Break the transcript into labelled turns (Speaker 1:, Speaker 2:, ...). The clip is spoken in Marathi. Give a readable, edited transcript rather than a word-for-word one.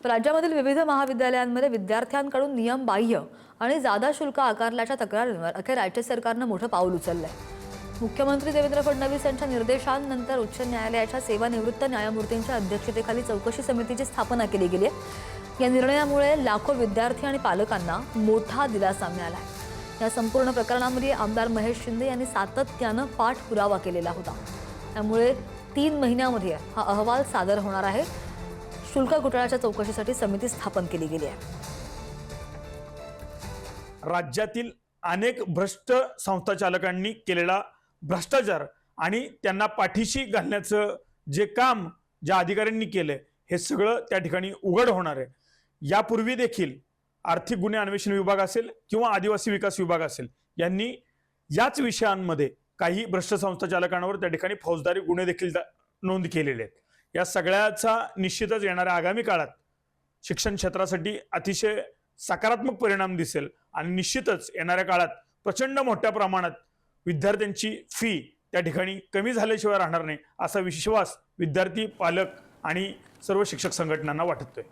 Speaker 1: राज्यामधील विविध महाविद्यालयांमध्ये विद्यार्थ्यांकडून नियमबाह्य आणि जादा शुल्क आकारल्याच्या तक्रारींवर अखेर राज्य सरकारनं मोठं पाऊल उचललंय। मुख्यमंत्री देवेंद्र फडणवीस यांच्या निर्देशांनंतर उच्च न्यायालयाच्या सेवानिवृत्त न्यायमूर्तींच्या अध्यक्षतेखाली चौकशी समितीची स्थापना केली गेली आहे। या निर्णयामुळे लाखो विद्यार्थी आणि पालकांना मोठा दिलासा मिळाला आहे। या संपूर्ण प्रकरणामध्ये आमदार महेश शिंदे यांनी सातत्यानं पाठपुरावा केलेला होता। त्यामुळे 3 महिन्यांमध्ये हा अहवाल सादर होणार आहे। शुल्क घोटाळ्याच्या चौकशीसाठी समिती स्थापन केली गेली आहे।
Speaker 2: राज्यातील अनेक भ्रष्ट संस्था चालकांनी केलेला भ्रष्टाचार आणि त्यांना पाठीशी घालण्याचं जे काम ज्या अधिकाऱ्यांनी केले हे सगळं त्या ठिकाणी उघड होणार आहे। यापूर्वी देखील आर्थिक गुन्हे अन्वेषण विभाग असेल किंवा आदिवासी विकास विभाग असेल यांनी याच विषयांमध्ये काही भ्रष्ट संस्था चालकांवर त्या ठिकाणी फौजदारी गुन्हे देखील नोंद केलेले आहेत। या सगळ्याचा निश्चितच येणाऱ्या आगामी काळात शिक्षण क्षेत्रासाठी अतिशय सकारात्मक परिणाम दिसेल आणि निश्चितच येणाऱ्या काळात प्रचंड मोठ्या प्रमाणात विद्यार्थ्यांची फी त्या ठिकाणी कमी झाल्याशिवाय राहणार नाही असा विश्वास विद्यार्थी, पालक आणि सर्व शिक्षक संघटनांना वाटतोय।